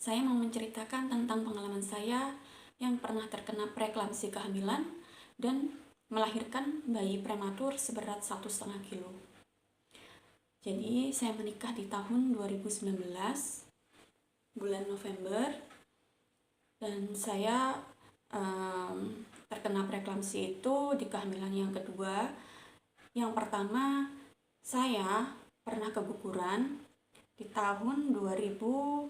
Saya mau menceritakan tentang pengalaman saya yang pernah terkena preeklamsi kehamilan dan melahirkan bayi prematur seberat 1,5 kilo. Jadi saya menikah di tahun 2019, bulan November, dan saya terkena preeklamsi itu di kehamilan yang kedua. Yang pertama, saya pernah keguguran di tahun 2021.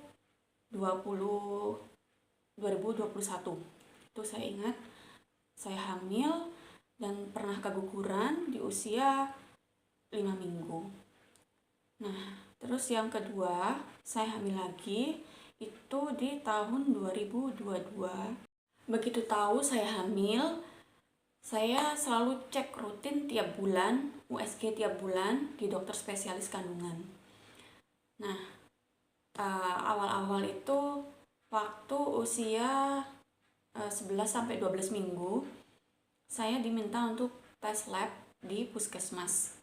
Itu saya ingat, saya hamil dan pernah keguguran di usia 5 minggu. Nah, terus yang kedua, saya hamil lagi itu di tahun 2022. Begitu tahu saya hamil, saya selalu cek rutin tiap bulan, USG tiap bulan di dokter spesialis kandungan. Nah, awal-awal itu waktu usia 11-12 minggu, saya diminta untuk tes lab di puskesmas.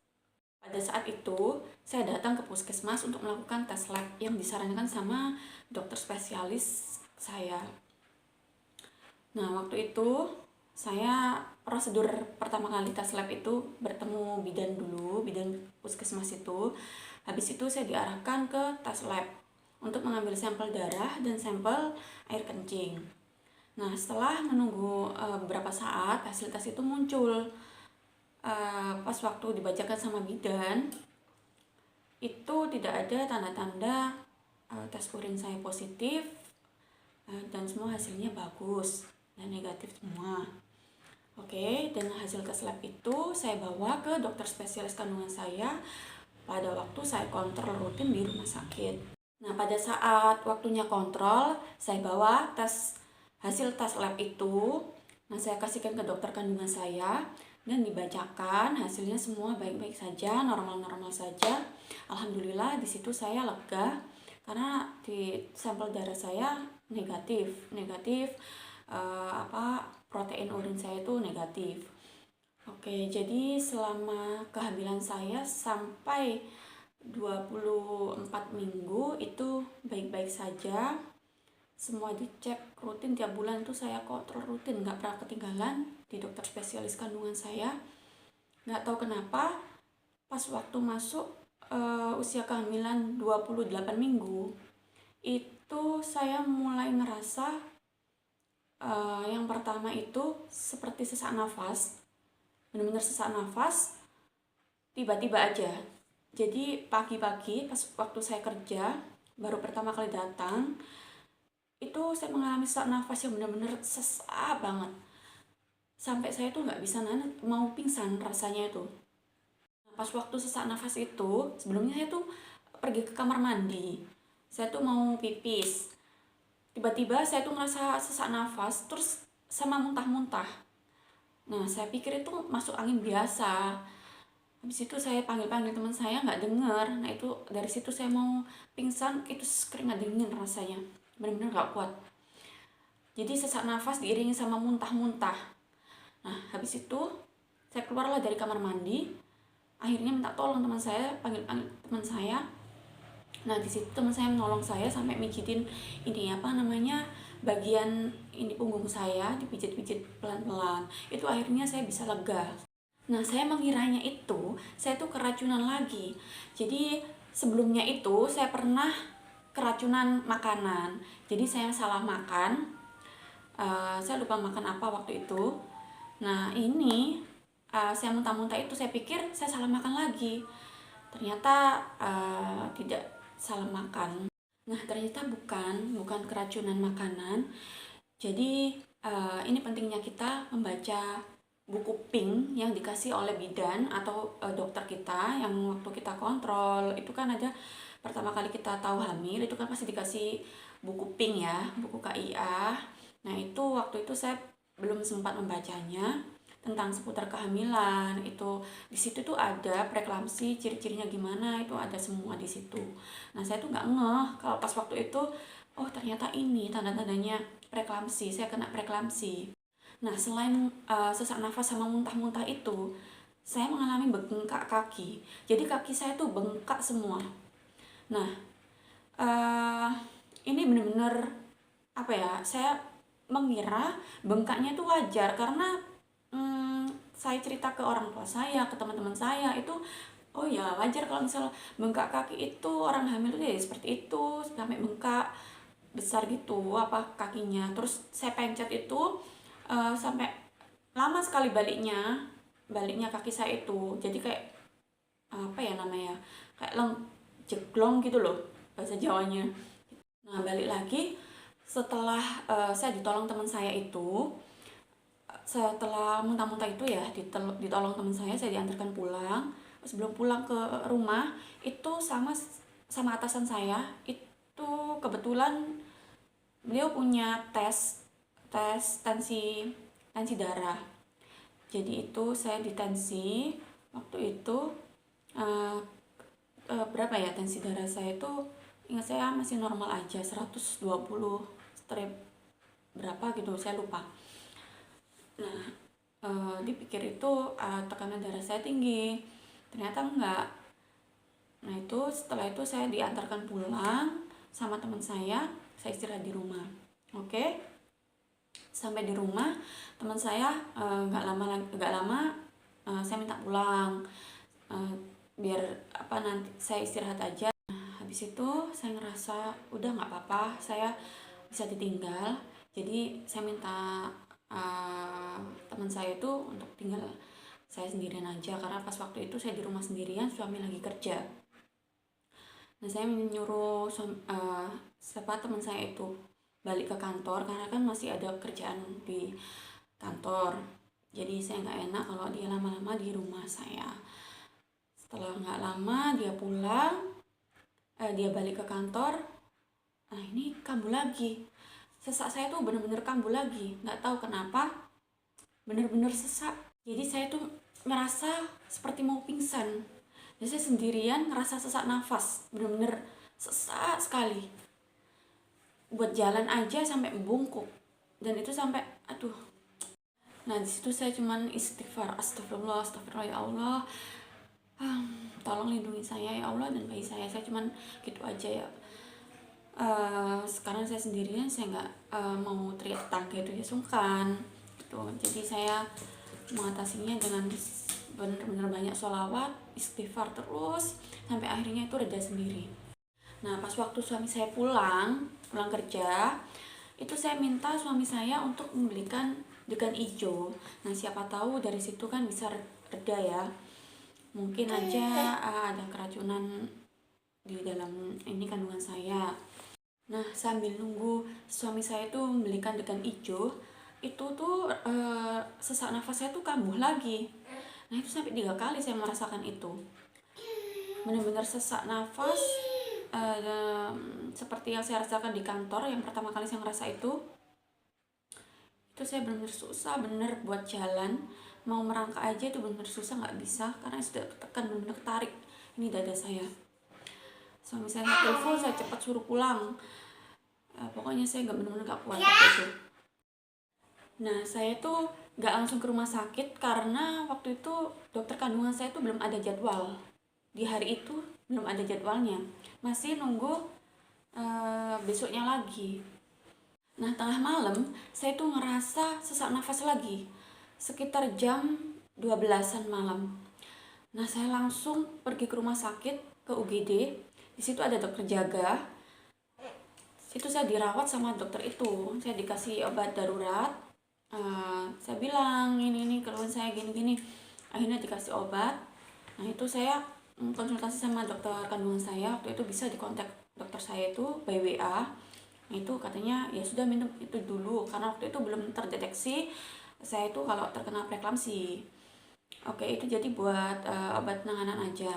Pada saat itu, saya datang ke puskesmas untuk melakukan tes lab yang disarankan sama dokter spesialis saya. Nah, waktu itu saya prosedur pertama kali tes lab itu bertemu bidan dulu, bidan puskesmas itu. Habis itu saya diarahkan ke tes lab untuk mengambil sampel darah dan sampel air kencing. Nah, setelah menunggu beberapa saat, hasil tes itu muncul. Pas waktu dibacakan sama bidan, itu tidak ada tanda-tanda tes urin saya positif, dan semua hasilnya bagus dan negatif semua. Oke, dan hasil tes lab itu saya bawa ke dokter spesialis kandungan saya pada waktu saya kontrol rutin di rumah sakit. Nah, pada saat waktunya kontrol, saya bawa hasil tes lab itu. Nah, saya kasihkan ke dokter kandungan saya dan dibacakan hasilnya semua baik-baik saja, normal-normal saja. Alhamdulillah di situ saya lega karena di sampel darah saya negatif protein urin saya itu negatif. Oke, jadi selama kehamilan saya sampai 24 minggu itu baik-baik saja. Semua dicek rutin tiap bulan, itu saya kontrol rutin, nggak pernah ketinggalan di dokter spesialis kandungan saya. Nggak tahu kenapa pas waktu masuk usia kehamilan 28 minggu itu saya mulai ngerasa yang pertama itu seperti sesak nafas, benar-benar sesak nafas tiba-tiba aja. Jadi pagi-pagi pas waktu saya kerja baru pertama kali datang, itu saya mengalami sesak nafas yang benar-benar sesak banget, sampai saya tuh nggak bisa mau pingsan rasanya itu. Nah, pas waktu sesak nafas itu, sebelumnya saya tuh pergi ke kamar mandi, saya tuh mau pipis, tiba-tiba saya tuh ngerasa sesak nafas terus sama muntah-muntah. Nah, saya pikir itu masuk angin biasa. Habis itu saya panggil-panggil teman saya, nggak dengar. Nah, itu dari situ saya mau pingsan, itu keringat dingin rasanya, benar-benar nggak kuat. Jadi sesak nafas diiringi sama muntah-muntah. Nah, habis itu saya keluarlah dari kamar mandi. Akhirnya minta tolong teman saya, panggil teman saya. Nah, di situ teman saya menolong saya sampai mijitin bagian ini punggung saya, dipijit-pijit pelan-pelan. Itu akhirnya saya bisa lega. Nah, saya mengiranya itu saya tuh keracunan lagi. Jadi sebelumnya itu saya pernah keracunan makanan. Jadi saya salah makan. Saya lupa makan apa waktu itu. Nah, ini saya muntah-muntah itu saya pikir saya salah makan lagi. Ternyata tidak salah makan. Nah, ternyata bukan keracunan makanan. Jadi ini pentingnya kita membaca buku pink yang dikasih oleh bidan atau dokter kita yang waktu kita kontrol. Itu kan ada pertama kali kita tahu hamil itu kan pasti dikasih buku pink ya, buku KIA. Nah, itu waktu itu saya belum sempat membacanya tentang seputar kehamilan. Itu di situ tuh ada preeklamsi, ciri-cirinya gimana, itu ada semua di situ. Nah, saya tuh nggak ngeh kalau pas waktu itu, oh ternyata ini tanda-tandanya preeklamsi, saya kena preeklamsi. Nah, selain sesak nafas sama muntah-muntah itu, saya mengalami bengkak kaki. Jadi kaki saya tuh bengkak semua. Nah, ini bener-bener apa ya, saya mengira bengkaknya itu wajar karena saya cerita ke orang tua saya, ke teman-teman saya itu, oh ya wajar kalau misal bengkak kaki itu orang hamil itu ya seperti itu, sampai bengkak besar gitu apa kakinya. Terus saya pencet itu sampai lama sekali baliknya kaki saya itu, jadi kayak apa ya namanya, kayak jeglong gitu loh bahasa Jawanya. Nah balik lagi setelah saya ditolong teman saya itu, setelah muntah-muntah itu ya ditolong teman saya diantarkan pulang. Sebelum pulang ke rumah itu sama atasan saya itu kebetulan beliau punya tes tes tensi tensi darah. Jadi itu saya ditensi waktu itu eh, berapa ya, tensi darah saya itu ingat saya masih normal aja, 120 strip berapa gitu saya lupa. Nah dipikir itu tekanan darah saya tinggi, ternyata enggak. Nah itu setelah itu saya diantarkan pulang sama teman saya istirahat di rumah. Oke, sampai di rumah teman saya nggak lama saya minta pulang, eh, biar apa nanti saya istirahat aja. Habis itu saya ngerasa udah nggak apa-apa, saya bisa ditinggal. Jadi saya minta teman saya itu untuk tinggal saya sendirian aja, karena pas waktu itu saya di rumah sendirian, suami lagi kerja. Nah saya menyuruh siapa teman saya itu balik ke kantor karena kan masih ada kerjaan di kantor. Jadi saya nggak enak kalau dia lama-lama di rumah saya. Setelah nggak lama dia pulang, dia balik ke kantor. Nah ini kambuh lagi, sesak saya tuh bener-bener kambuh lagi, nggak tahu kenapa, bener-bener sesak. Jadi saya tuh merasa seperti mau pingsan. Jadi saya sendirian ngerasa sesak nafas, bener-bener sesak sekali. Buat jalan aja sampai bungkuk, dan itu sampai aduh. Nah disitu saya cuman istighfar, astagfirullah, astagfirullah ya Allah, tolong lindungi saya ya Allah dan bayi saya cuman gitu aja ya. Sekarang saya sendirian, saya nggak mau teriak tangga itu ya, sungkan gitu. Jadi saya mengatasinya dengan benar-benar banyak sholawat, istighfar terus sampai akhirnya itu reda sendiri. Nah pas waktu suami saya pulang kerja itu, saya minta suami saya untuk membelikan degan hijau. Nah siapa tahu dari situ kan bisa reda ya, mungkin aja ada keracunan di dalam ini kandungan saya. Nah sambil nunggu suami saya tuh membelikan degan hijau itu tuh sesak nafas saya tuh kambuh lagi. Nah itu sampai 3 kali saya merasakan itu, benar-benar sesak nafas seperti yang saya rasakan di kantor yang pertama kali saya ngerasa itu saya benar-benar susah bener buat jalan, mau merangkak aja itu benar-benar susah, nggak bisa karena sudah tekan, benar-benar ketarik ini dada saya. Suami saya telepon, saya cepat suruh pulang. Pokoknya saya nggak, benar-benar nggak kuat waktu itu. Nah saya tuh nggak langsung ke rumah sakit karena waktu itu dokter kandungan saya tuh belum ada jadwal di hari itu, belum ada jadwalnya, masih nunggu besoknya lagi. Nah tengah malam saya tuh ngerasa sesak nafas lagi sekitar jam 12-an malam. Nah saya langsung pergi ke rumah sakit, ke UGD. Di situ ada dokter jaga. Situ saya dirawat sama dokter itu, saya dikasih obat darurat. Saya bilang ini keluhan saya gini-gini, akhirnya dikasih obat. Nah itu saya konsultasi sama dokter kandungan saya, waktu itu bisa dikontak dokter saya itu by WA. Nah itu katanya ya sudah minum itu dulu karena waktu itu belum terdeteksi saya itu kalau terkena preeklamsi. Oke itu jadi buat obat penanganan aja.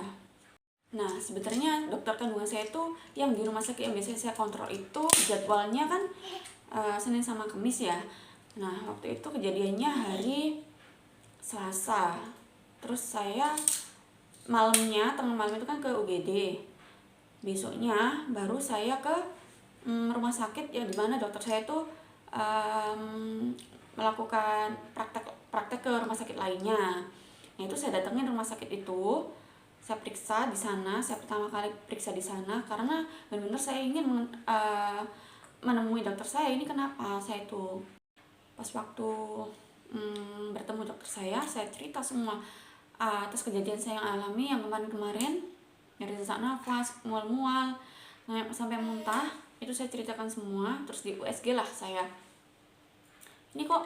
Nah sebenarnya dokter kandungan saya itu yang di rumah sakit yang biasanya saya kontrol itu jadwalnya kan Senin sama Kamis ya. Nah waktu itu kejadiannya hari Selasa, terus saya malamnya, tengah malam itu kan ke UGD, besoknya baru saya ke rumah sakit yang dimana dokter saya itu melakukan praktek ke rumah sakit lainnya. Nah itu saya datangin rumah sakit itu saya periksa di sana. Saya pertama kali periksa di sana karena benar-benar saya ingin menemui dokter saya. Ini kenapa saya itu pas waktu bertemu dokter saya cerita semua atas kejadian saya yang alami yang kemarin-kemarin, nyeri sesak nafas, mual-mual, sampai muntah. Itu saya ceritakan semua. Terus di USG lah saya, ini kok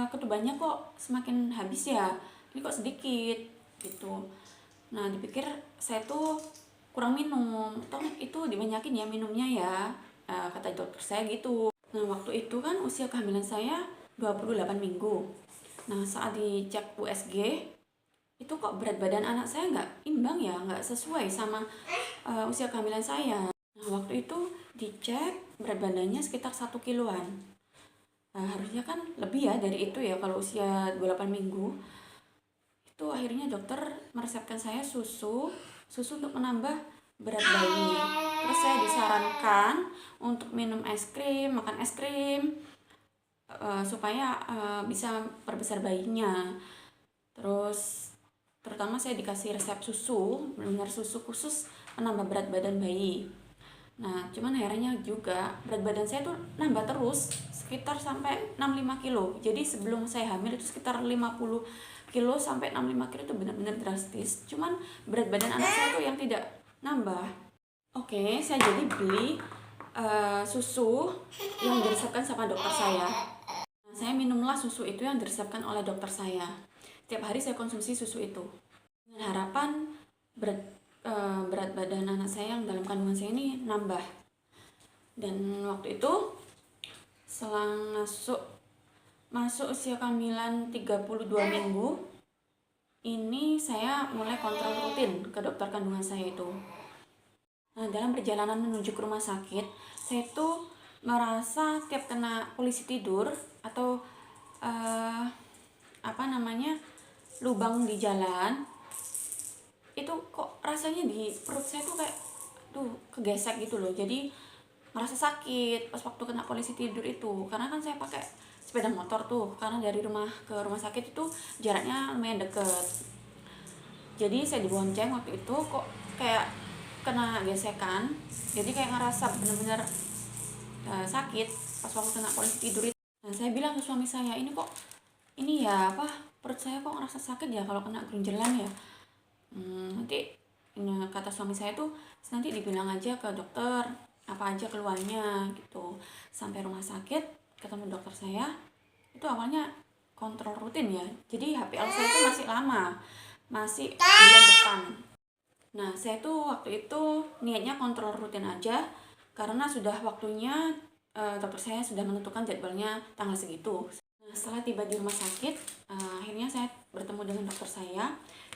ketubannya kok semakin habis ya, ini kok sedikit gitu. Nah dipikir saya tuh kurang minum, toh itu dibanyakin ya minumnya ya, kata dokter saya gitu. Nah waktu itu kan usia kehamilan saya 28 minggu. Nah saat dicek USG itu kok berat badan anak saya nggak imbang ya, nggak sesuai sama usia kehamilan saya. Nah waktu itu dicek berat badannya sekitar 1 kiloan. Harusnya kan lebih ya dari itu ya kalau usia 28 minggu. Itu akhirnya dokter meresepkan saya susu untuk menambah berat bayi. Terus saya disarankan untuk minum es krim, makan es krim, supaya bisa perbesar bayinya. Terus terutama saya dikasih resep susu, benar susu khusus menambah berat badan bayi. Nah cuman herannya juga berat badan saya tuh nambah terus sekitar sampai 65 kilo. Jadi sebelum saya hamil itu sekitar 50 kilo sampai 65 kilo, itu benar-benar drastis. Cuman berat badan anak saya tuh yang tidak nambah. Oke, saya jadi beli susu yang diresepkan sama dokter saya. Nah, saya minumlah susu itu yang diresepkan oleh dokter saya. Setiap hari saya konsumsi susu itu dengan harapan berat badan anak saya yang dalam kandungan saya ini nambah. Dan waktu itu selang masuk usia kehamilan 32 minggu ini saya mulai kontrol rutin ke dokter kandungan saya itu. Nah dalam perjalanan menuju ke rumah sakit, saya tuh merasa tiap kena polisi tidur atau lubang di jalan, itu kok rasanya di perut saya tuh kayak kegesek gitu loh. Jadi merasa sakit pas waktu kena polisi tidur itu, karena kan saya pakai sepeda motor tuh, karena dari rumah ke rumah sakit itu jaraknya lumayan deket. Jadi saya dibonceng waktu itu, kok kayak kena gesekan, jadi kayak ngerasa bener-bener sakit pas waktu kena polisi tidur itu. Nah saya bilang ke suami saya, ini ya perut saya kok ngerasa sakit ya kalau kena gerunjelan ya. Nanti kata suami saya tuh nanti dibilang aja ke dokter apa aja keluhannya gitu. Sampai rumah sakit ketemu dokter saya, itu awalnya kontrol rutin ya, jadi HPL saya itu masih lama, masih bulan depan. Nah saya tuh waktu itu niatnya kontrol rutin aja karena sudah waktunya dokter saya sudah menentukan jadwalnya tanggal segitu. Nah setelah tiba di rumah sakit, akhirnya saya bertemu dengan dokter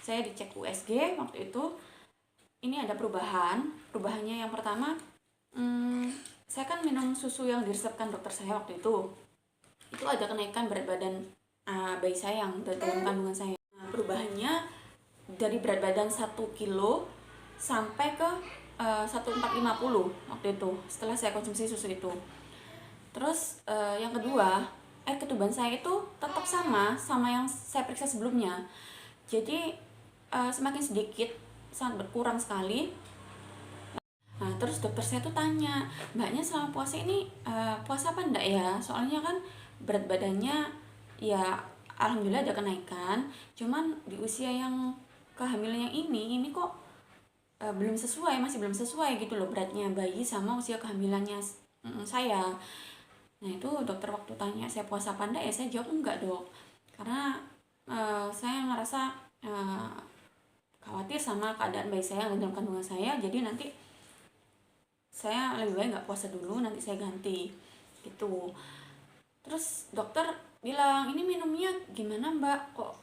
saya dicek USG waktu itu. Ini ada perubahannya. Yang pertama, saya kan minum susu yang diresepkan dokter saya waktu itu ada kenaikan berat badan bayi saya yang dalam kandungan saya. Nah, perubahannya dari berat badan 1 kilo sampai ke 1450 waktu itu setelah saya konsumsi susu itu. Terus yang kedua, ketuban saya itu tetap sama yang saya periksa sebelumnya. Jadi semakin sedikit, sangat berkurang sekali. Nah terus dokter saya tuh tanya, mbaknya selama puasa ini puasa apa enggak ya? Soalnya kan berat badannya ya alhamdulillah ada kenaikan, cuman di usia yang kehamilan yang ini kok masih belum sesuai gitu loh beratnya bayi sama usia kehamilannya saya. Nah itu dokter waktu tanya saya puasa apa enggak ya, saya jawab enggak dok, karena saya ngerasa khawatir sama keadaan bayi saya dalam kandungan saya, jadi nanti saya lebih baik nggak puasa dulu, nanti saya ganti gitu. Terus dokter bilang, ini minumnya gimana mbak, kok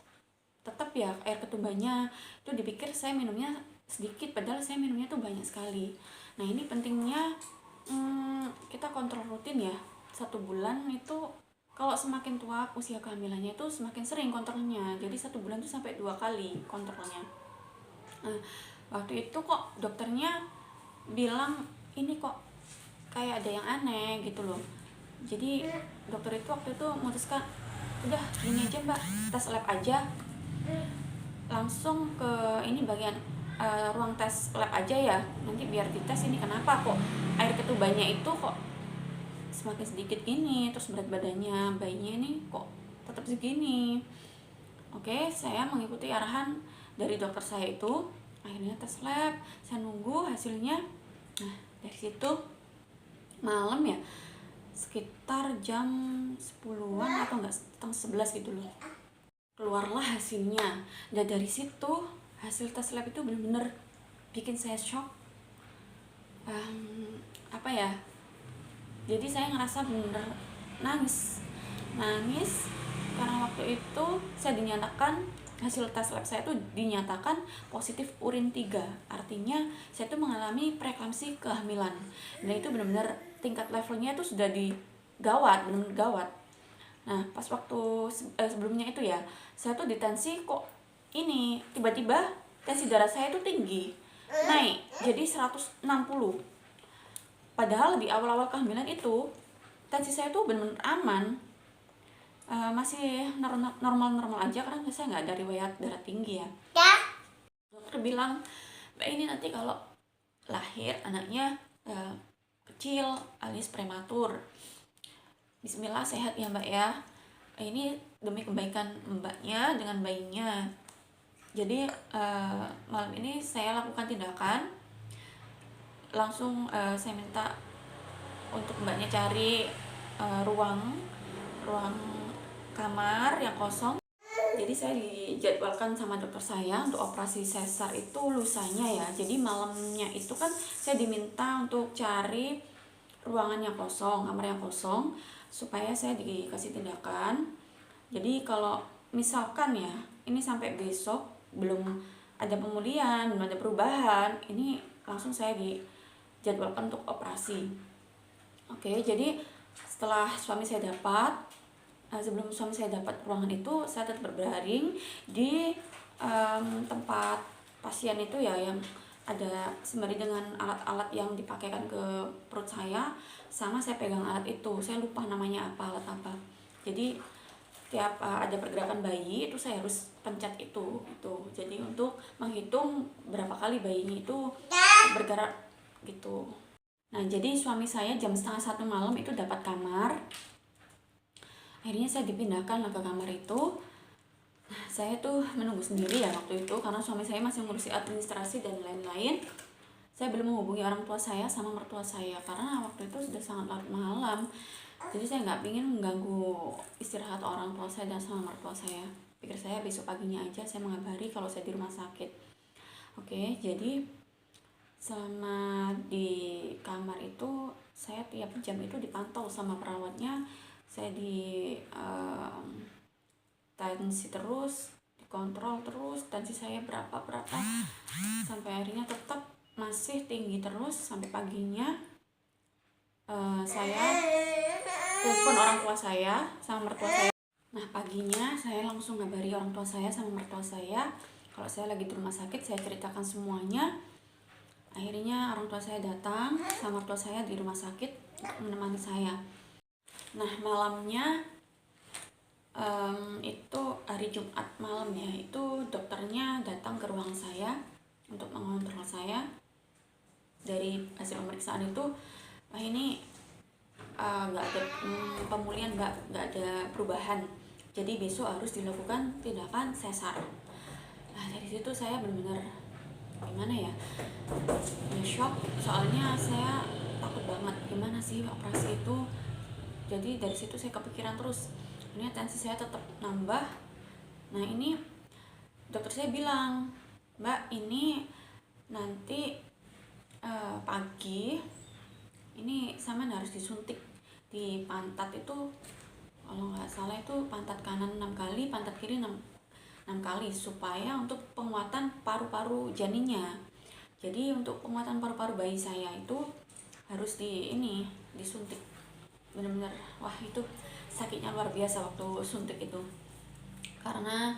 tetap ya air ketubannya? Itu dipikir saya minumnya sedikit, padahal saya minumnya tuh banyak sekali. Nah ini pentingnya kita kontrol rutin ya. 1 bulan itu kalau semakin tua usia kehamilannya itu semakin sering kontrolnya, jadi 1 bulan tuh sampai 2 kali kontrolnya. Nah waktu itu kok dokternya bilang ini kok kayak ada yang aneh gitu loh. Jadi dokter itu waktu itu memutuskan, udah gini aja mbak, tes lab aja. langsung ke ini bagian ruang tes lab aja ya, nanti biar dites ini kenapa kok air ketubannya itu kok semakin sedikit gini, terus berat badannya bayinya ini kok tetap segini. Oke, saya mengikuti arahan dari dokter saya itu, akhirnya tes lab, saya nunggu hasilnya. Nah, dari situ malam ya, sekitar jam 10-an atau enggak setengah 11 gitu loh, keluarlah hasilnya. Dan dari situ hasil tes lab itu bener-bener bikin saya shock. Apa ya, jadi saya ngerasa bener nangis karena waktu itu saya dinyatakan, hasil tes lab saya tuh dinyatakan positif urin 3, artinya saya tuh mengalami preeklamsi kehamilan. Dan itu benar-benar tingkat levelnya itu sudah di gawat, benar-benar gawat. Nah, pas waktu sebelumnya itu ya, saya tuh ditensi kok ini tiba-tiba tensi darah saya tuh tinggi, naik jadi 160. Padahal di awal-awal kehamilan itu tensi saya tuh benar-benar aman, masih normal-normal aja karena saya nggak ada riwayat darah tinggi ya. Dokter bilang, Mbak ini nanti kalau lahir anaknya kecil alias prematur. Bismillah sehat ya Mbak ya. Ini demi kebaikan Mbaknya dengan bayinya. Jadi malam ini saya lakukan tindakan, langsung saya minta untuk Mbaknya cari ruang kamar yang kosong. Jadi saya dijadwalkan sama dokter saya untuk operasi sesar itu lusanya ya. Jadi malamnya itu kan saya diminta untuk cari ruangan yang kosong, kamar yang kosong, supaya saya dikasih tindakan. Jadi kalau misalkan ya ini sampai besok belum ada pemulihan, belum ada perubahan, ini langsung saya dijadwalkan untuk operasi. Oke, jadi setelah suami saya dapat, sebelum suami saya dapat ruangan itu, saya tetap berbaring di tempat pasien itu ya, yang ada sembari dengan alat-alat yang dipakaikan ke perut saya, sama saya pegang alat itu, saya lupa namanya apa, alat apa. Jadi tiap ada pergerakan bayi itu saya harus pencet itu. Jadi untuk menghitung berapa kali bayinya itu bergerak gitu. Nah, jadi suami saya jam 12:30 malam itu dapat kamar. Akhirnya saya dipindahkan ke kamar itu. Nah, saya tuh menunggu sendiri ya waktu itu karena suami saya masih ngurusi administrasi dan lain-lain. Saya belum menghubungi orang tua saya sama mertua saya karena waktu itu sudah sangat larut malam. Jadi saya nggak ingin mengganggu istirahat orang tua saya dan sama mertua saya. Pikir saya besok paginya aja saya mengabari kalau saya di rumah sakit. Oke, jadi selama di kamar itu saya tiap jam itu dipantau sama perawatnya. Saya di tensi terus, dikontrol terus, tensi saya berapa sampai akhirnya tetap masih tinggi terus sampai paginya. Saya telepon orang tua saya sama mertua saya. Nah, paginya saya langsung ngabari orang tua saya sama mertua saya kalau saya lagi di rumah sakit, saya ceritakan semuanya. Akhirnya orang tua saya datang sama mertua saya di rumah sakit menemani saya. Nah, malamnya itu hari Jumat malam ya, itu dokternya datang ke ruang saya untuk mengontrol saya. Dari hasil pemeriksaan itu, ini nggak ada pemulihan, nggak ada perubahan. Jadi besok harus dilakukan tindakan sesar. Nah, dari situ saya benar-benar gimana ya, shock, soalnya saya takut banget gimana sih operasi itu. Jadi dari situ saya kepikiran terus, ini tensi saya tetap nambah. Nah, ini dokter saya bilang, Mbak ini nanti pagi ini sama harus disuntik di pantat itu, kalau nggak salah itu pantat kanan 6 kali, pantat kiri 6 kali, supaya untuk penguatan paru-paru janinnya. Jadi untuk penguatan paru-paru bayi saya itu harus disuntik. Benar-benar wah, itu sakitnya luar biasa waktu suntik itu, karena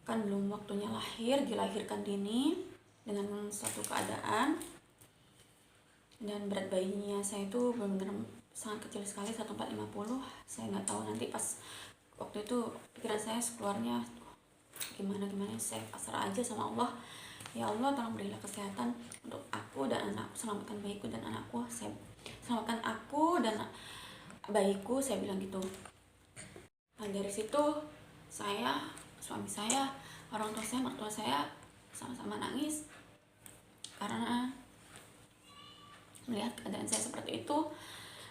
kan belum waktunya lahir, dilahirkan dini dengan suatu keadaan, dan berat bayinya saya itu benar-benar sangat kecil sekali, 1450. Saya nggak tahu nanti pas waktu itu pikiran saya keluarnya gimana saya pasrah aja sama Allah. Ya Allah, tolong berilah kesehatan untuk aku dan anakku, selamatkan bayiku dan anakku, selamatkan aku dan bayiku, saya bilang gitu. Nah dari situ saya, suami saya, orang tua saya, mertua saya sama-sama nangis karena melihat keadaan saya seperti itu.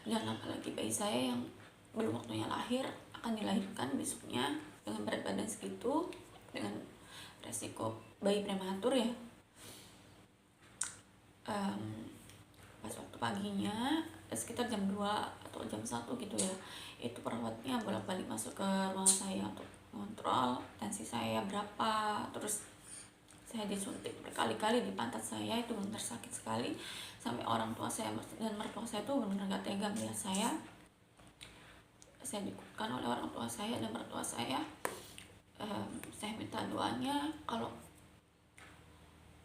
Dan apalagi bayi saya yang belum waktunya lahir akan dilahirkan besoknya dengan berat badan segitu, dengan resiko bayi prematur ya. Pas waktu paginya sekitar jam 2 atau jam 1 gitu ya, itu perawatnya bolak-balik masuk ke ruangan saya untuk kontrol tensi saya berapa, terus saya disuntik berkali-kali di pantat saya, itu benar sakit sekali, sampai orang tua saya dan mertua saya tuh benar-benar gak tega melihat saya dikuatkan oleh orang tua saya dan mertua saya. Saya minta doanya kalau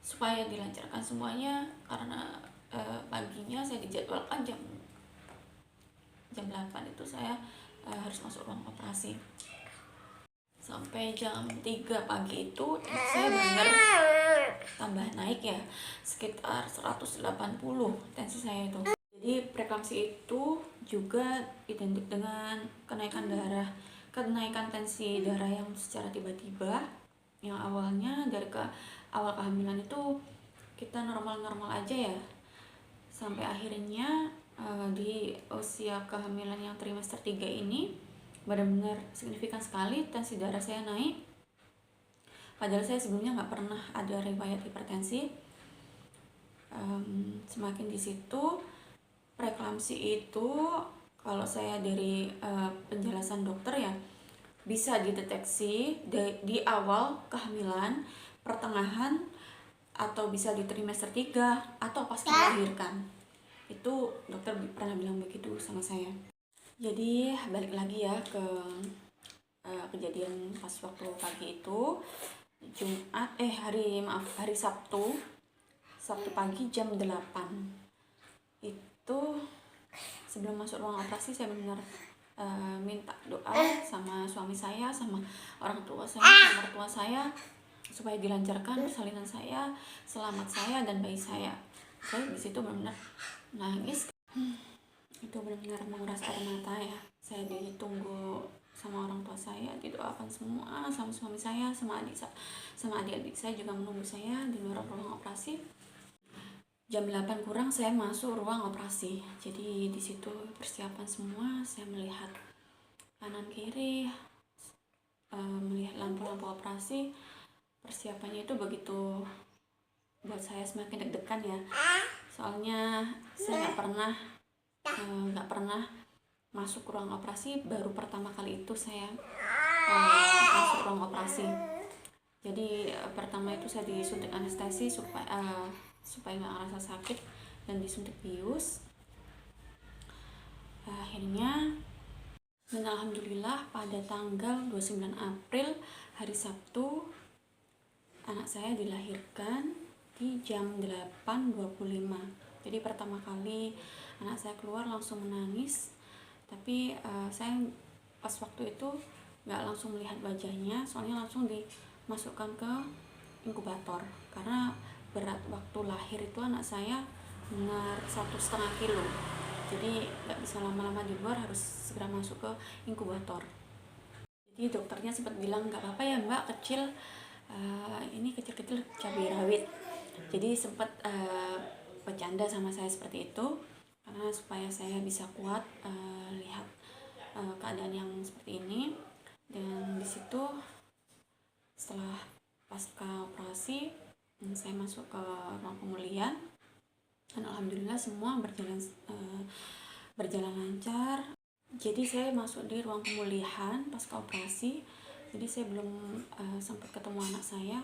supaya dilancarkan semuanya, karena paginya saya dijadwalkan jam 8 itu saya harus masuk ruang operasi. Sampai jam 3 pagi itu saya benar tambah naik ya, sekitar 180 tensi saya itu. Jadi preeklamsi itu juga identik dengan kenaikan tensi darah yang secara tiba-tiba, yang awalnya dari awal kehamilan itu kita normal-normal aja ya, sampai akhirnya di usia kehamilan yang trimester 3 ini benar-benar signifikan sekali tensi darah saya naik. Padahal saya sebelumnya nggak pernah ada riwayat hipertensi. Semakin di situ preeklamsi itu, kalau saya dari penjelasan dokter ya, bisa dideteksi di awal kehamilan, pertengahan, atau bisa di trimester 3 atau pas melahirkan. Itu dokter pernah bilang begitu sama saya. Jadi balik lagi ya ke kejadian pas waktu pagi itu, hari Sabtu pagi jam 8 itu, sebelum masuk ruang operasi saya benar minta doa sama suami saya, sama orang tua saya, sama mertua saya, supaya dilancarkan persalinan saya, selamat saya dan bayi saya. Saya di situ benar-benar nangis, itu benar-benar menguras air mata ya. Saya ditunggu sama orang tua saya, didoakan semua sama suami saya, sama adik-adik saya juga menunggu saya di luar ruang operasi. Jam 8 kurang saya masuk ruang operasi. Jadi di situ persiapan semua, saya melihat kanan kiri, melihat lampu-lampu operasi. Persiapannya itu begitu buat saya semakin deg-degan ya. Soalnya saya nggak pernah masuk ruang operasi, baru pertama kali itu saya masuk ruang operasi. Jadi pertama itu saya disuntik anestesi supaya nggak ngerasa sakit, dan disuntik bius. Akhirnya, dan alhamdulillah pada tanggal 29 April hari Sabtu, anak saya dilahirkan di jam 8.25. Jadi pertama kali anak saya keluar langsung menangis, tapi saya pas waktu itu nggak langsung melihat wajahnya, soalnya langsung dimasukkan ke inkubator, karena berat waktu lahir itu anak saya benar 1,5 kilo, jadi nggak bisa lama-lama di luar, harus segera masuk ke inkubator. Jadi dokternya sempat bilang, nggak apa-apa ya mbak, kecil, ini kecil-kecil cabai rawit. Jadi sempat bercanda sama saya seperti itu, karena supaya saya bisa kuat lihat keadaan yang seperti ini. Dan disitu setelah pasca operasi, saya masuk ke ruang pemulihan, dan alhamdulillah semua berjalan lancar. Jadi saya masuk di ruang pemulihan pasca operasi. Jadi saya belum sempat ketemu anak saya,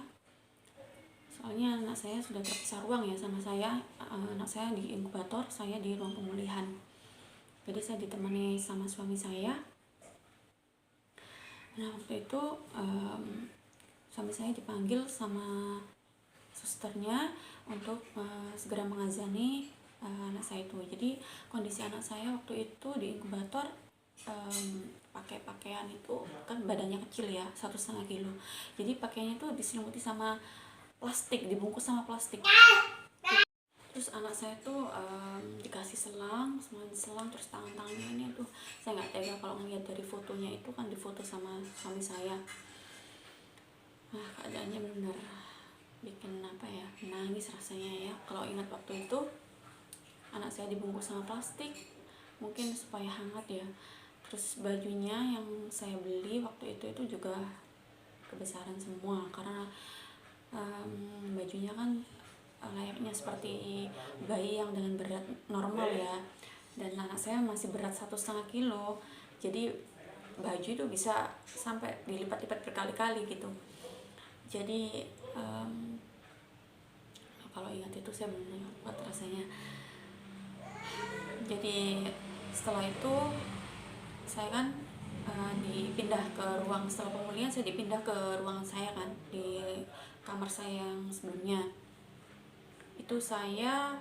soalnya anak saya sudah terpisah ruang ya sama saya. Anak saya di inkubator, saya di ruang pemulihan. Jadi saya ditemani sama suami saya. Nah waktu itu suami saya dipanggil sama susternya untuk segera mengazani anak saya itu. Jadi kondisi anak saya waktu itu di inkubator pakai pakaian itu kan badannya kecil ya, 1,5 kilo, jadi pakaiannya itu diselimuti sama plastik, dibungkus sama plastik. Terus anak saya tuh dikasih selang, semua selang, terus tangan-tangannya ini tuh saya nggak tega kalau melihat dari fotonya, itu kan difoto sama suami saya. Nah, keadaannya benar-benar bikin apa ya, nangis rasanya ya kalau ingat waktu itu anak saya dibungkus sama plastik, mungkin supaya hangat ya. Terus bajunya yang saya beli waktu itu juga kebesaran semua, karena bajunya kan layaknya seperti bayi yang dengan berat normal ya, dan anak saya masih berat 1,5 kilo, jadi baju itu bisa sampai dilipat-lipat berkali-kali gitu. Jadi kalau ingat itu saya benar-benar kuat rasanya. Jadi setelah itu saya kan dipindah ke ruang, setelah pemulihan saya dipindah ke ruangan saya kan, di kamar saya yang sebelumnya. Itu saya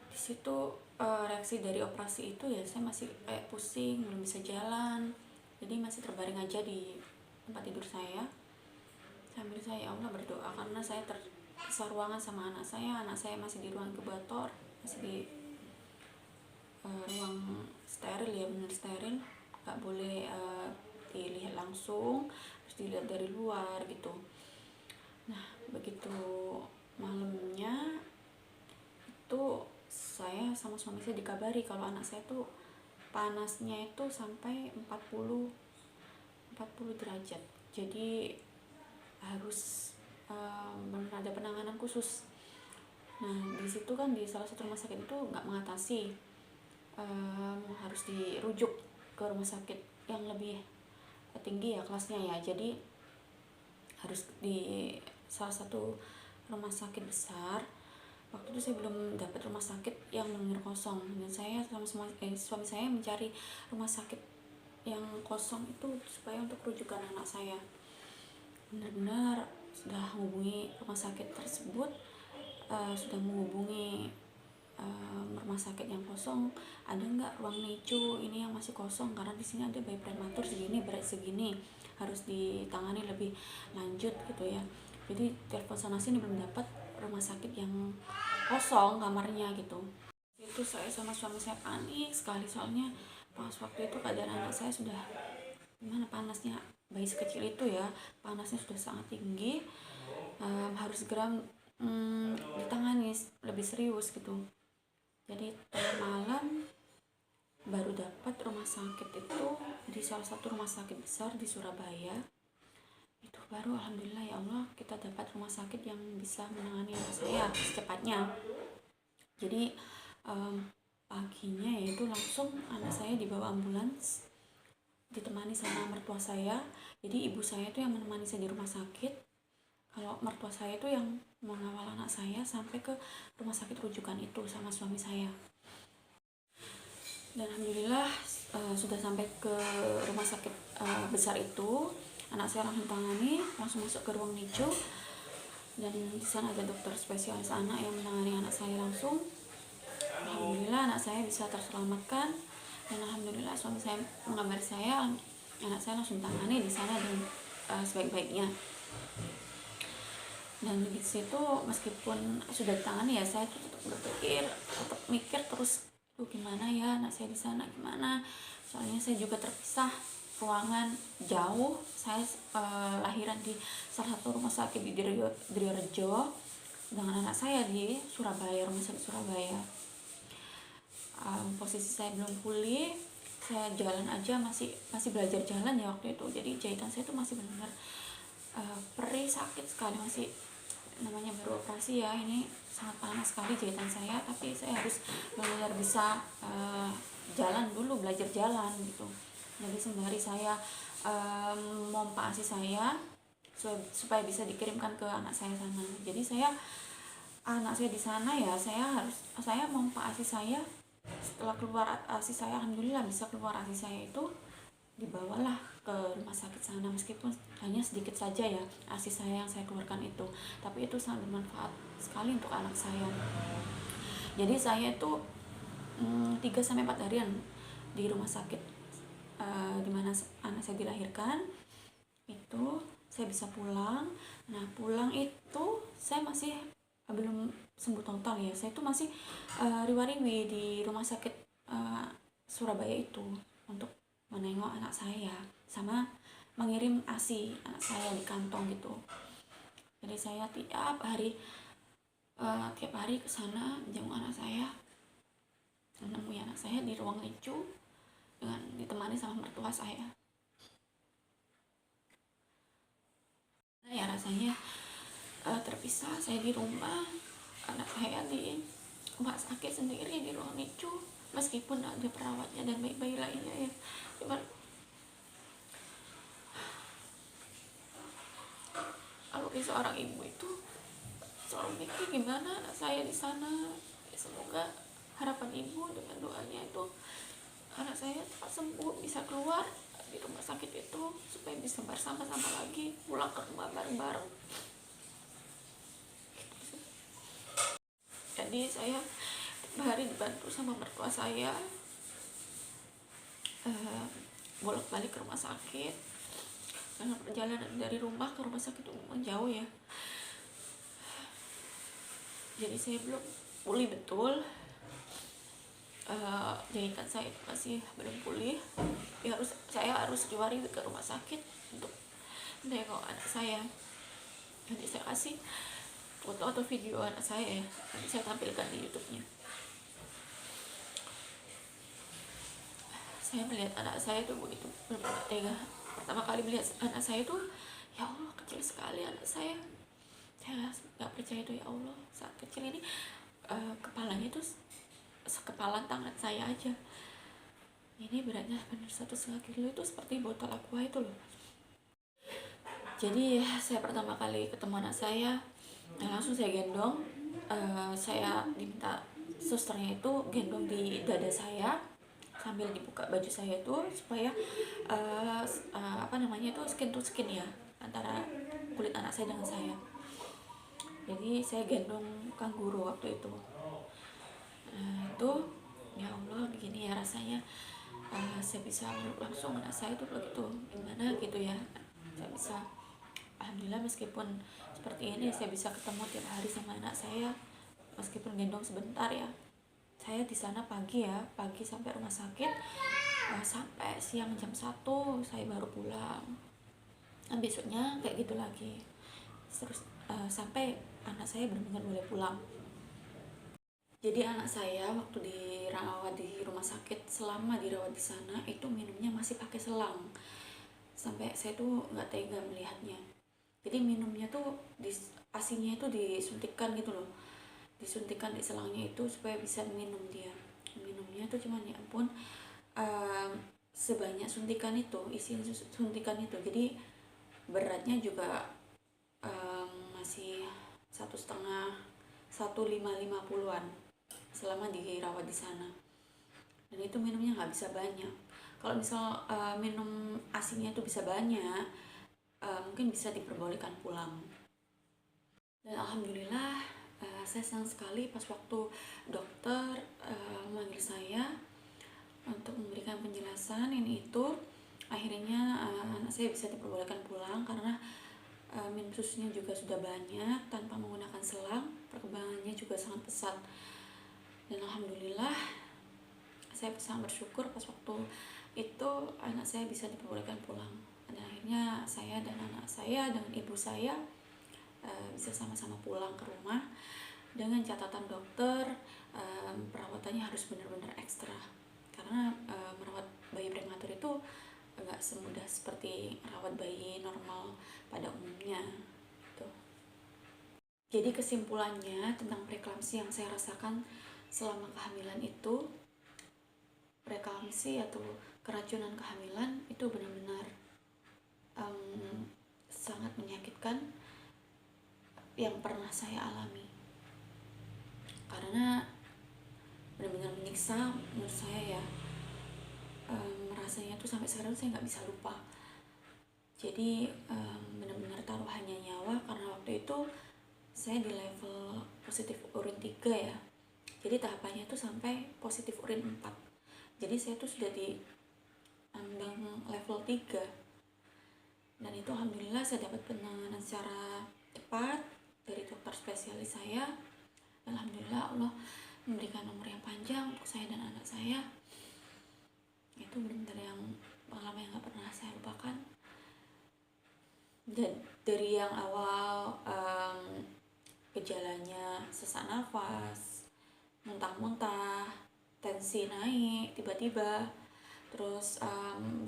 di situ reaksi dari operasi itu ya, saya masih kayak pusing, belum bisa jalan, jadi masih terbaring aja di tempat tidur saya sambil saya ya Allah berdoa, karena saya terpisah ruangan sama anak saya masih di ruang inkubator, masih di ruang steril ya, benar steril, nggak boleh dilihat langsung, harus dilihat dari luar gitu. Nah, begitu malamnya itu saya sama suami saya dikabari kalau anak saya tuh panasnya itu sampai 40 derajat, jadi harus benar ada penanganan khusus. Nah, di situ kan di salah satu rumah sakit itu nggak mengatasi, harus dirujuk ke rumah sakit yang lebih tinggi ya kelasnya ya, jadi harus di salah satu rumah sakit besar. Waktu itu saya belum dapat rumah sakit yang benar kosong, dan saya sama suami saya mencari rumah sakit yang kosong itu supaya untuk rujukan anak saya. Benar-benar sudah menghubungi rumah sakit tersebut, sudah menghubungi rumah sakit yang kosong, ada nggak ruang NICU ini yang masih kosong, karena di sini ada bayi prematur segini, berat segini, harus ditangani lebih lanjut gitu ya. Jadi telepon sana sini belum dapat rumah sakit yang kosong kamarnya gitu. Itu saya sama suami saya panik sekali, soalnya pas waktu itu keadaan anak saya sudah gimana, panasnya bayi sekecil itu ya, panasnya sudah sangat tinggi, harus segera ditangani lebih serius gitu. Jadi tengah malam baru dapat rumah sakit itu di salah satu rumah sakit besar di Surabaya. Itu baru alhamdulillah ya Allah, kita dapat rumah sakit yang bisa menangani anak saya secepatnya. Jadi paginya yaitu langsung anak saya dibawa ambulans, ditemani sama mertua saya. Jadi ibu saya itu yang menemani saya di rumah sakit, kalau mertua saya itu yang mengawal anak saya sampai ke rumah sakit rujukan itu sama suami saya. Dan alhamdulillah sudah sampai ke rumah sakit besar itu, anak saya langsung tangani, langsung masuk ke ruang NICU, dan di sana ada dokter spesialis anak yang menangani anak saya langsung. Alhamdulillah anak saya bisa terselamatkan, dan alhamdulillah suami saya mengabari saya, anak saya langsung tangani di sana dan sebaik-baiknya. Dan di situ meskipun sudah ditangani ya, saya tuh tetap mikir terus, tuh gimana ya anak saya di sana gimana, soalnya saya juga terpisah ruangan jauh, saya lahiran di salah satu rumah sakit di Dirirejo, dengan anak saya di Surabaya, rumah sakit Surabaya. Posisi saya belum pulih, saya jalan aja, masih belajar jalan ya waktu itu, jadi jahitan saya tuh masih benar-benar perih, sakit sekali, masih namanya baru operasi ya, ini sangat panas sekali jahitan saya, tapi saya harus benar-benar bisa jalan dulu, belajar jalan gitu. Jadi sembari saya memompa ASI saya supaya bisa dikirimkan ke anak saya sana. Jadi anak saya di sana ya, saya memompa ASI saya. Setelah keluar ASI saya, alhamdulillah bisa keluar ASI saya itu, dibawalah ke rumah sakit sana, meskipun hanya sedikit saja ya ASI saya yang saya keluarkan itu, tapi itu sangat bermanfaat sekali untuk anak saya. Jadi saya itu 3-4 harian di rumah sakit di mana anak saya dilahirkan itu saya bisa pulang. Nah pulang itu saya masih belum sembuh total ya, saya itu masih riwa-riwi di rumah sakit Surabaya itu untuk menengok anak saya sama mengirim ASI anak saya di kantong gitu. Jadi saya tiap hari ke sana jenguk anak saya, menemui anak saya di ruang NICU dengan ditemani sama mertua saya. Nah ya rasanya terpisah, saya di rumah, anak saya di rumah sakit sendiri di ruang NICU, meskipun ada perawatnya dan bayi-bayi lainnya ya, cuman kalau seorang ibu itu selalu mikir gimana anak saya di sana. Ya, semoga harapan ibu dengan doanya itu anak saya cepat sembuh, bisa keluar di rumah sakit itu supaya bisa bersama-sama lagi pulang ke rumah bareng-bareng. Jadi saya tiap hari dibantu sama mertua saya bolak-balik ke rumah sakit, karena perjalanan dari rumah ke rumah sakit itu memang jauh ya. Jadi saya belum pulih betul, jahitan saya itu masih belum pulih. Saya harus riwari ke rumah sakit untuk menengok anak saya. Nanti saya kasih foto atau video anak saya ya, nanti saya tampilkan di YouTube-nya. Saya melihat anak saya tuh begitu benar-benar tega. Pertama kali melihat anak saya tuh, ya Allah kecil sekali anak saya nggak percaya tuh, ya Allah saat kecil ini kepalanya tuh sekepalan tangan saya aja. Ini beratnya benar 1,5 kilo, itu seperti botol aqua itu loh. Jadi saya pertama kali ketemu anak saya, langsung saya gendong. Saya diminta susternya itu gendong di dada saya sambil dibuka baju saya itu supaya itu skin to skin ya antara kulit anak saya dengan saya. Jadi saya gendong kanguru waktu itu. Itu ya Allah begini ya rasanya, saya bisa meluk langsung anak saya itu begitu gimana gitu ya. Saya bisa, alhamdulillah meskipun seperti ini saya bisa ketemu tiap hari sama anak saya meskipun gendong sebentar ya. Saya di sana pagi sampai rumah sakit, sampai siang jam 1 saya baru pulang. Nah, besoknya kayak gitu lagi terus sampai anak saya benar-benar boleh pulang. Jadi anak saya waktu dirawat di rumah sakit, selama dirawat di sana itu minumnya masih pakai selang, sampai saya tuh nggak tega melihatnya. Jadi minumnya tuh asinya itu disuntikkan gitu loh, disuntikkan di selangnya itu supaya bisa minum. Dia minumnya tuh cuman ya ampun, sebanyak suntikan itu, isi suntikan itu, jadi beratnya juga masih 1,550-an selama dirawat di sana. Dan itu minumnya nggak bisa banyak. Kalau misal minum asinya itu bisa banyak, mungkin bisa diperbolehkan pulang. Dan alhamdulillah saya senang sekali pas waktu dokter memanggil saya untuk memberikan penjelasan ini itu. Akhirnya anak saya bisa diperbolehkan pulang karena minum susunya juga sudah banyak tanpa menggunakan selang, perkembangannya juga sangat pesat. Dan alhamdulillah saya sangat bersyukur pas waktu itu anak saya bisa diperbolehkan pulang. Dan akhirnya saya dan anak saya dengan ibu saya bisa sama-sama pulang ke rumah dengan catatan dokter, perawatannya harus benar-benar ekstra karena merawat bayi prematur itu nggak semudah seperti merawat bayi normal pada umumnya gitu. Jadi kesimpulannya tentang preeklamsi yang saya rasakan selama kehamilan itu, preeklamsi atau keracunan kehamilan itu benar-benar sangat menyakitkan yang pernah saya alami, karena benar-benar menyiksa menurut saya ya. Rasanya tuh sampai sekarang saya nggak bisa lupa. Jadi benar-benar taruhannya nyawa, karena waktu itu saya di level positif urin 3 ya. Jadi tahapannya tuh sampai positif urin 4. Jadi saya tuh sudah di ambang level 3, dan itu alhamdulillah saya dapat penanganan secara cepat dari dokter spesialis saya. Alhamdulillah Allah memberikan umur yang panjang untuk saya dan anak saya. Itu benar-benar yang pengalaman yang gak pernah saya lupakan. Dan dari yang awal gejalanya sesak nafas, muntah-muntah, tensi naik tiba-tiba, terus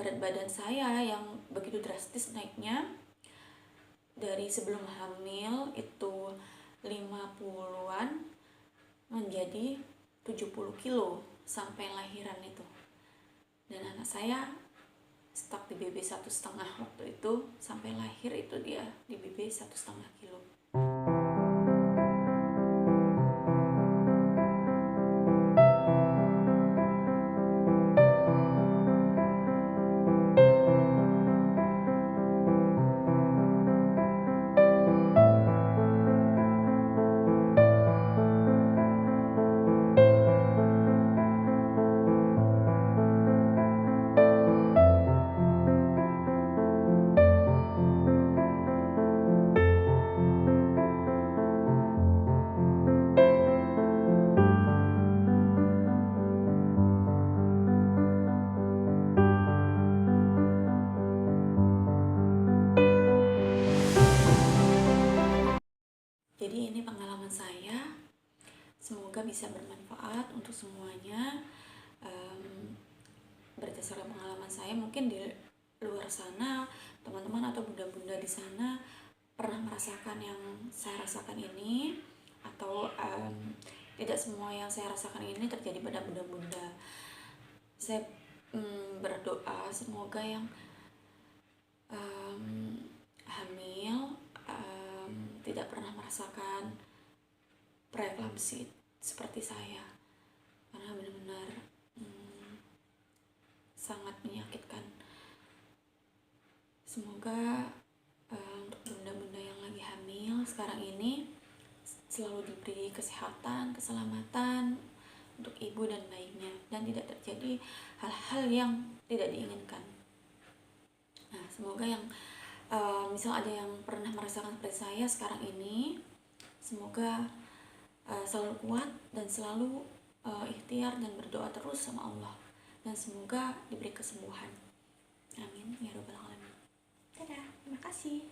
berat badan saya yang begitu drastis naiknya dari sebelum hamil itu 50-an menjadi 70 kilo sampai lahiran itu. Dan anak saya stuck di BB 1,5 waktu itu, sampai lahir itu dia di BB 1,5 kilo. Jadi ini pengalaman saya, semoga bisa bermanfaat untuk semuanya. Berdasarkan pengalaman saya, mungkin di luar sana teman-teman atau bunda-bunda di sana pernah merasakan yang saya rasakan ini, atau tidak semua yang saya rasakan ini terjadi pada bunda-bunda. Saya berdoa semoga yang hamil tidak pernah merasakan preeklamsi seperti saya, karena benar-benar sangat menyakitkan. Semoga untuk bunda-bunda yang lagi hamil sekarang ini selalu diberi kesehatan, keselamatan untuk ibu dan bayinya, dan tidak terjadi hal-hal yang tidak diinginkan. Nah, semoga yang misal ada yang pernah merasakan seperti saya sekarang ini, semoga selalu kuat dan selalu ikhtiar dan berdoa terus sama Allah, dan semoga diberi kesembuhan. Amin ya robbal alamin. Dadah, terima kasih.